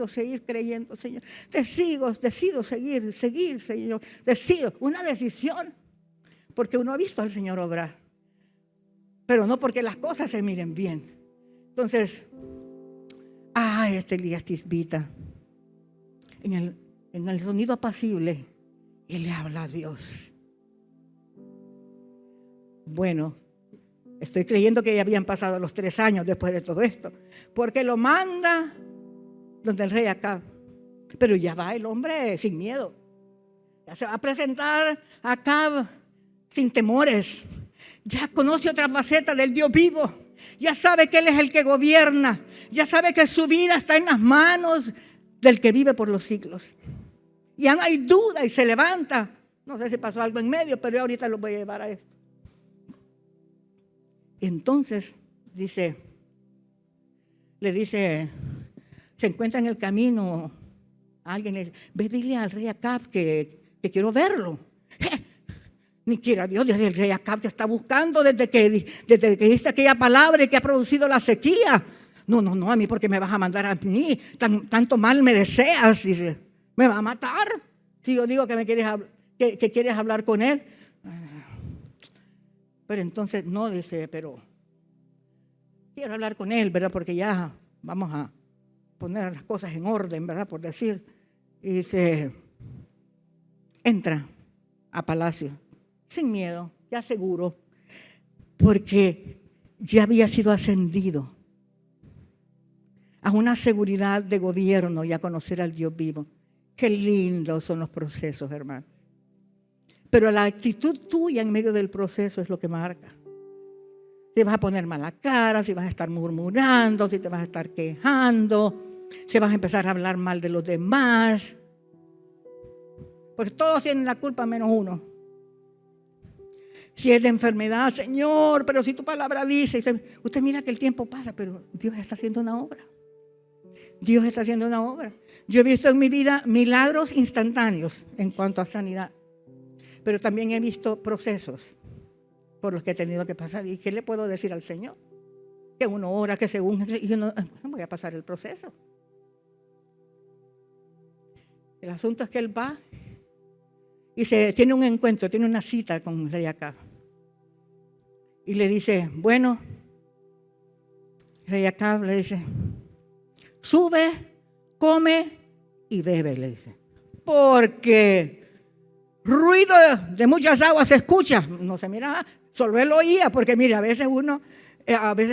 Speaker 1: seguir creyendo, Señor. Decido seguir, Señor. Decido, una decisión. Porque uno ha visto al Señor obrar. Pero no porque las cosas se miren bien. Entonces, este Elías Tisbita, en el sonido apacible, él le habla a Dios. Bueno, estoy creyendo que ya habían pasado los 3 años después de todo esto, porque lo manda donde el rey Acab. Pero ya va el hombre sin miedo. Ya se va a presentar a Acab sin temores. Ya conoce otra faceta del Dios vivo. Ya sabe que Él es el que gobierna. Ya sabe que su vida está en las manos del que vive por los siglos. Ya no hay duda y se levanta. No sé si pasó algo en medio, pero yo ahorita lo voy a llevar a esto. Entonces, dice, le dice, se encuentra en el camino, alguien le dice, ve, dile al rey Acab que quiero verlo. Ni quiera Dios, desde el rey Acab te está buscando desde que diste aquella palabra y que ha producido la sequía. No, a mí, porque me vas a mandar a mí, tanto mal me deseas, dice, me va a matar si yo digo que quieres hablar con él. Pero entonces no, dice, pero quiero hablar con él, ¿verdad? Porque ya vamos a poner las cosas en orden, ¿verdad? Por decir. Y dice, entra a palacio, sin miedo, ya seguro, porque ya había sido ascendido a una seguridad de gobierno y a conocer al Dios vivo. Qué lindos son los procesos, hermano. Pero la actitud tuya en medio del proceso es lo que marca. Si vas a poner mala cara, si vas a estar murmurando, si te vas a estar quejando, si vas a empezar a hablar mal de los demás. Porque todos tienen la culpa menos uno. Si es de enfermedad, Señor, pero si tu palabra dice, usted mira que el tiempo pasa, pero Dios está haciendo una obra. Dios está haciendo una obra. Yo he visto en mi vida milagros instantáneos en cuanto a sanidad, pero también he visto procesos por los que he tenido que pasar. ¿Y qué le puedo decir al Señor? Que uno ora, que según, y yo no voy a pasar el proceso. El asunto es que él va y tiene un encuentro, tiene una cita con el rey Acab. Y le dice, bueno, el rey Acab le dice, sube, come y bebe, le dice. Porque ruido de muchas aguas se escucha. No se mira, solo él oía, porque mira, a veces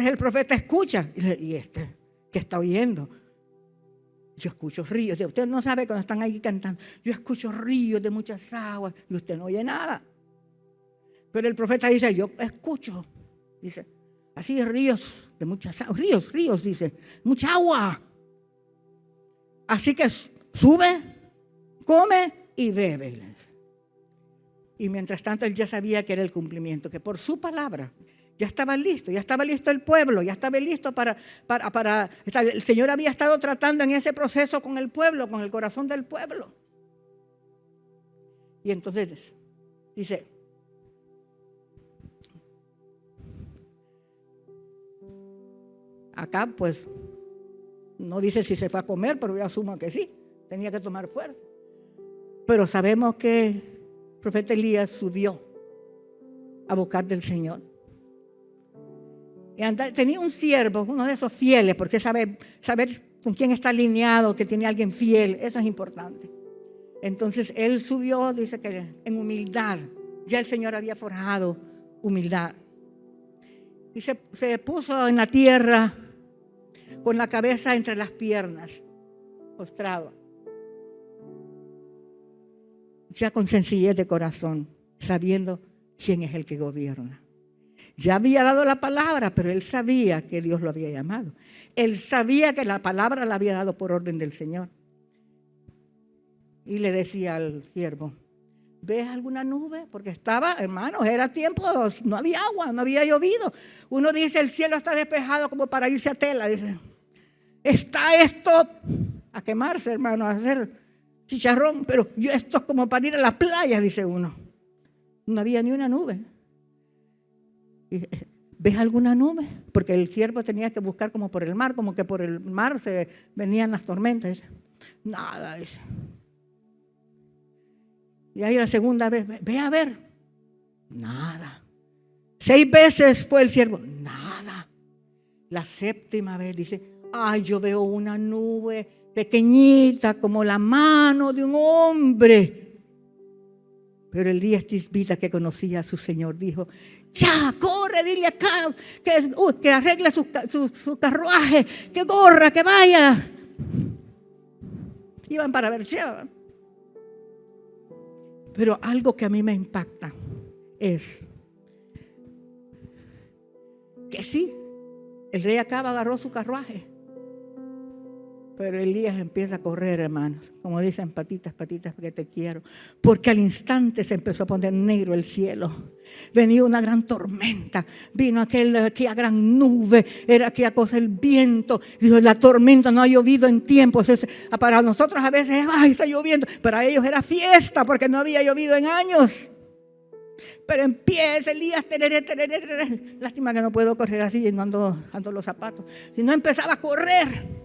Speaker 1: el profeta escucha. Y ¿qué está oyendo? Yo escucho ríos. Usted no sabe cuando están ahí cantando. Yo escucho ríos de muchas aguas y usted no oye nada. Pero el profeta dice, yo escucho. Dice, así ríos de muchas aguas. Ríos, dice, mucha agua. Así que sube, come y bebe. Y mientras tanto él ya sabía que era el cumplimiento, que por su palabra ya estaba listo el pueblo, ya estaba listo para el Señor había estado tratando en ese proceso con el pueblo, con el corazón del pueblo. Y entonces dice, acá pues no dice si se fue a comer, pero yo asumo que sí, tenía que tomar fuerza. Pero sabemos que el profeta Elías subió a buscar del Señor. Y tenía un siervo, uno de esos fieles, porque saber con quién está alineado, que tiene alguien fiel, eso es importante. Entonces él subió, dice que en humildad, ya el Señor había forjado humildad. Y se puso en la tierra con la cabeza entre las piernas, postrado. Ya con sencillez de corazón, sabiendo quién es el que gobierna. Ya había dado la palabra, pero él sabía que Dios lo había llamado. Él sabía que la palabra la había dado por orden del Señor. Y le decía al siervo, ¿ves alguna nube? Porque estaba, hermanos, era tiempo, no había agua, no había llovido. Uno dice, el cielo está despejado como para irse a Tela. Dice, está esto a quemarse, hermano, a hacer chicharrón. Pero esto es como para ir a la playa, dice uno. No había ni una nube. ¿Ves alguna nube? Porque el siervo tenía que buscar como por el mar, como que por el mar se venían las tormentas. Nada, dice. Y ahí la segunda vez, ve a ver. Nada. 6 veces fue el siervo. Nada. La 7ª vez dice, ay, yo veo una nube pequeñita como la mano de un hombre. Pero Elías Tisbita, que conocía a su Señor, dijo, ya, corre, dile acá que arregle su carruaje, que corra, que vaya. Iban para Beersheba. Pero algo que a mí me impacta es que sí, el rey Acab agarró su carruaje, Pero Elías empieza a correr, hermanos. Como dicen, patitas, patitas, porque te quiero. Porque al instante se empezó a poner negro el cielo. Venía una gran tormenta. Vino aquella gran nube. Era aquella cosa, el viento. Dijo, la tormenta no ha llovido en tiempos. Para nosotros a veces, ay, está lloviendo. Para ellos era fiesta porque no había llovido en años. Pero empieza Elías, tereré. Lástima que no puedo correr así y no ando los zapatos. Si no, empezaba a correr.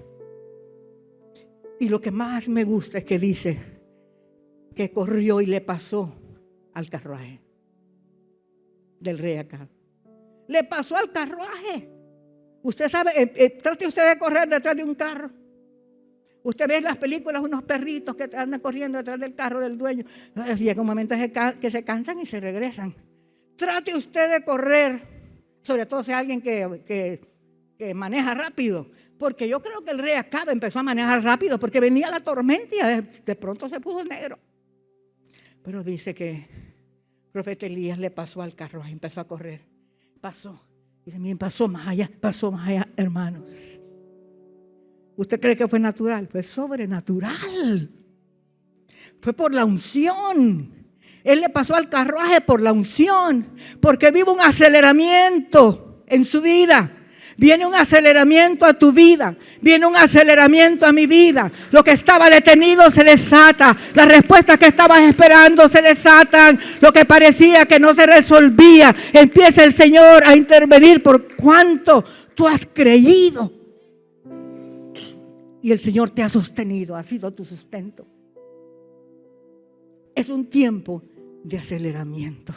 Speaker 1: Y lo que más me gusta es que dice que corrió y le pasó al carruaje del rey Acab. Le pasó al carruaje. Usted sabe, trate usted de correr detrás de un carro. Usted ve en las películas unos perritos que andan corriendo detrás del carro del dueño. Llega un momento que se cansan y se regresan. Trate usted de correr, sobre todo si es alguien que maneja rápido. Porque yo creo que el rey Acab empezó a manejar rápido porque venía la tormenta y de pronto se puso negro. Pero dice que el profeta Elías le pasó al carruaje, empezó a correr. Pasó. Dice, miren, pasó más allá, hermanos. ¿Usted cree que fue natural? Fue sobrenatural. Fue por la unción. Él le pasó al carruaje por la unción. Porque vive un aceleramiento en su vida. Viene un aceleramiento a tu vida. Viene un aceleramiento a mi vida. Lo que estaba detenido se desata. Las respuestas que estabas esperando se desatan. Lo que parecía que no se resolvía. Empieza el Señor a intervenir por cuanto tú has creído. Y el Señor te ha sostenido. Ha sido tu sustento. Es un tiempo de aceleramiento.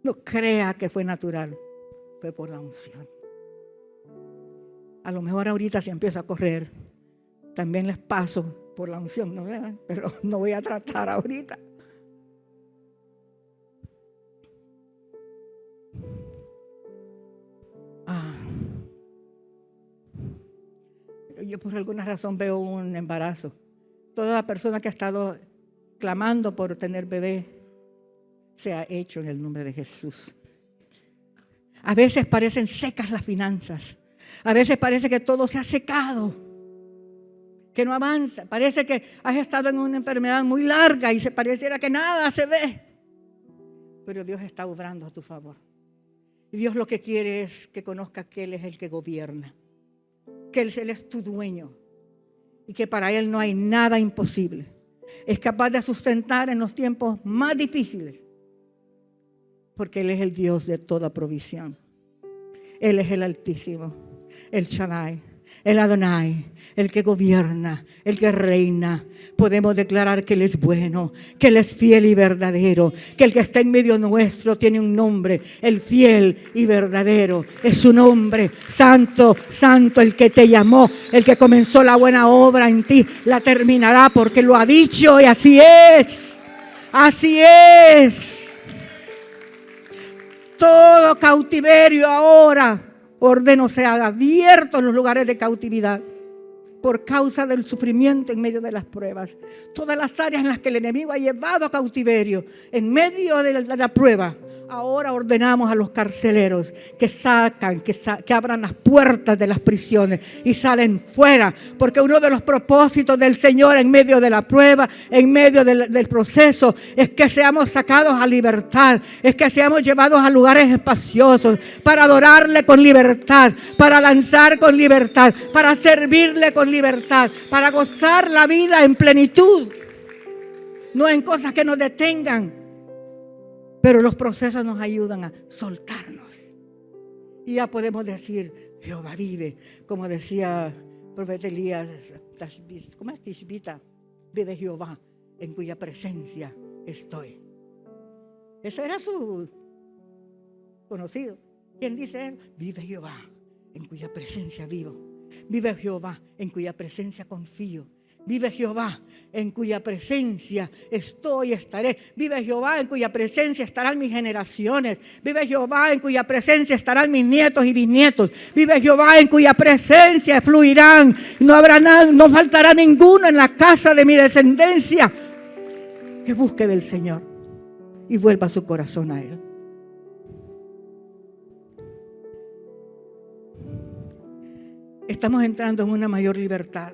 Speaker 1: No crea que fue natural. Fue por la unción. A lo mejor ahorita si empiezo a correr, también les paso por la unción, ¿no? Pero no voy a tratar ahorita. Yo por alguna razón veo un embarazo. Toda la persona que ha estado clamando por tener bebé se ha hecho en el nombre de Jesús. A veces parecen secas las finanzas. A veces parece que todo se ha secado, que no avanza. Parece que has estado en una enfermedad muy larga y se pareciera que nada se ve. Pero Dios está obrando a tu favor. Y Dios lo que quiere es que conozcas que Él es el que gobierna, que Él es tu dueño y que para Él no hay nada imposible. Es capaz de sustentar en los tiempos más difíciles porque Él es el Dios de toda provisión. Él es el Altísimo. El Shaddai, el Adonai, el que gobierna, el que reina. Podemos declarar que Él es bueno, que Él es fiel y verdadero, que el que está en medio nuestro tiene un nombre, el fiel y verdadero. Es su nombre, santo, santo, el que te llamó, el que comenzó la buena obra en ti, la terminará porque lo ha dicho y así es. Así es. Todo cautiverio ahora ordeno sea abierto en los lugares de cautividad por causa del sufrimiento en medio de las pruebas. Todas las áreas en las que el enemigo ha llevado a cautiverio en medio de la prueba. Ahora ordenamos a los carceleros que sacan, que abran las puertas de las prisiones y salen fuera. Porque uno de los propósitos del Señor en medio de la prueba, en medio del proceso, es que seamos sacados a libertad. Es que seamos llevados a lugares espaciosos para adorarle con libertad, para lanzar con libertad, para servirle con libertad, para gozar la vida en plenitud. No en cosas que nos detengan. Pero los procesos nos ayudan a soltarnos. Y ya podemos decir, Jehová vive. Como decía el profeta Elías, ¿cómo es Tishbita? Vive Jehová, en cuya presencia estoy. Ese era su conocido. ¿Quién dice él? Vive Jehová, en cuya presencia vivo. Vive Jehová, en cuya presencia confío. Vive Jehová, en cuya presencia estoy y estaré. Vive Jehová, en cuya presencia estarán mis generaciones. Vive Jehová, en cuya presencia estarán mis nietos y bisnietos. Vive Jehová, en cuya presencia fluirán. No habrá nada, no faltará ninguno en la casa de mi descendencia que busque del Señor y vuelva su corazón a Él. Estamos entrando en una mayor libertad.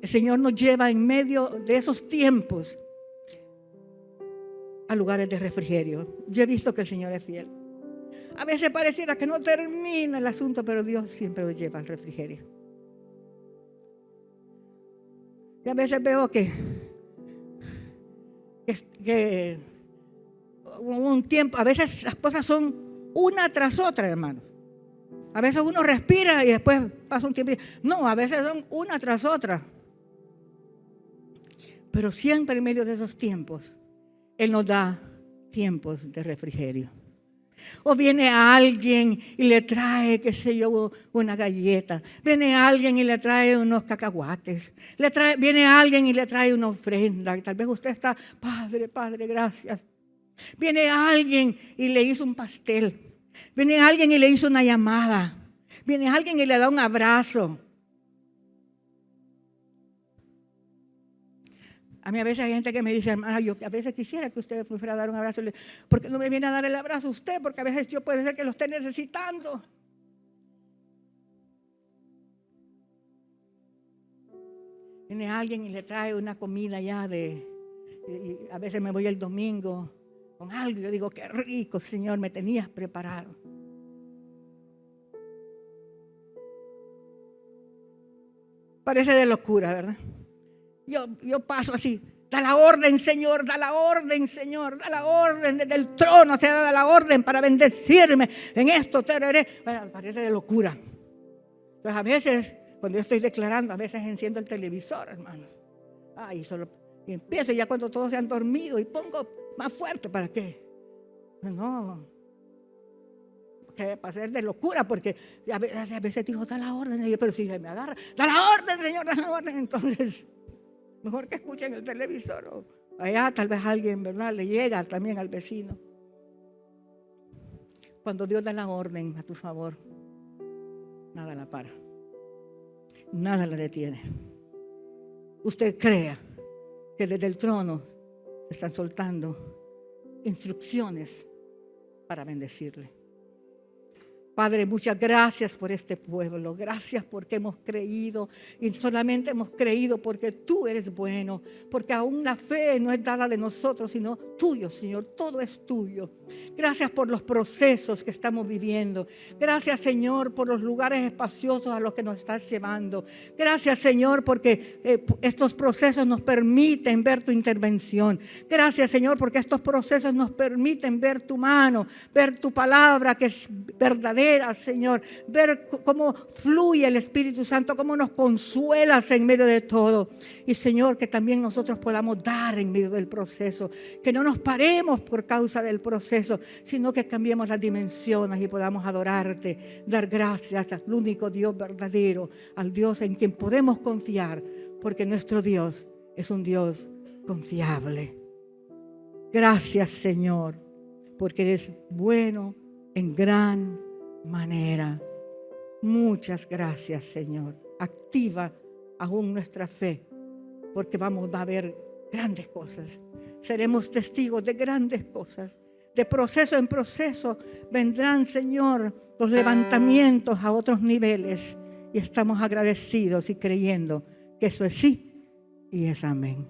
Speaker 1: el Señor nos lleva en medio de esos tiempos a lugares de refrigerio. Yo he visto que el Señor es fiel. A veces pareciera que no termina el asunto, pero Dios siempre nos lleva al refrigerio. Y a veces veo que un tiempo, a veces las cosas son una tras otra, hermano. A veces uno respira y después pasa un tiempo. No, a veces son una tras otra. Pero siempre en medio de esos tiempos, Él nos da tiempos de refrigerio. O viene alguien y le trae, qué sé yo, una galleta. Viene alguien y le trae unos cacahuates. Viene alguien y le trae una ofrenda. Tal vez usted está, Padre, gracias. Viene alguien y le hizo un pastel. Viene alguien y le hizo una llamada. Viene alguien y le da un abrazo. A mí a veces hay gente que me dice, hermana, yo a veces quisiera que usted me fuera a dar un abrazo. ¿Por qué no me viene a dar el abrazo usted? Porque a veces yo puede ser que lo esté necesitando. Viene alguien y le trae una comida ya y a veces me voy el domingo con algo y yo digo, qué rico, Señor, me tenías preparado. Parece de locura, ¿verdad? Yo paso así, da la orden, Señor, da la orden, Señor, da la orden desde el trono, se da la orden para bendecirme en esto. Bueno, parece de locura. Entonces a veces, cuando yo estoy declarando, a veces enciendo el televisor, hermano. Y empiezo ya cuando todos se han dormido y pongo más fuerte, ¿para qué? No, que va a ser de locura, porque a veces digo, da la orden, pero si me agarra, da la orden, Señor, da la orden. Entonces, mejor que escuchen el televisor. O allá tal vez alguien, ¿verdad?, le llega también al vecino. Cuando Dios da la orden a tu favor, nada la para. Nada la detiene. Usted crea que desde el trono se están soltando instrucciones para bendecirle. Padre, muchas gracias por este pueblo. Gracias porque hemos creído. Y solamente hemos creído porque tú eres bueno. Porque aún la fe no es dada de nosotros, sino tuyo, Señor. Todo es tuyo. Gracias por los procesos que estamos viviendo. Gracias, Señor, por los lugares espaciosos a los que nos estás llevando. Gracias, Señor, porque estos procesos nos permiten ver tu intervención. Gracias, Señor, porque estos procesos nos permiten ver tu mano, ver tu palabra que es verdadera, Señor, ver cómo fluye el Espíritu Santo, cómo nos consuelas en medio de todo. Y, Señor, que también nosotros podamos dar en medio del proceso, que no nos paremos por causa del proceso, sino que cambiemos las dimensiones y podamos adorarte, dar gracias al único Dios verdadero, al Dios en quien podemos confiar, porque nuestro Dios es un Dios confiable. Gracias, Señor, porque eres bueno en gran manera. Muchas gracias, Señor. Activa aún nuestra fe, porque vamos a ver grandes cosas. Seremos testigos de grandes cosas. De proceso en proceso vendrán, Señor, los levantamientos a otros niveles. Y estamos agradecidos y creyendo que eso es sí y es amén.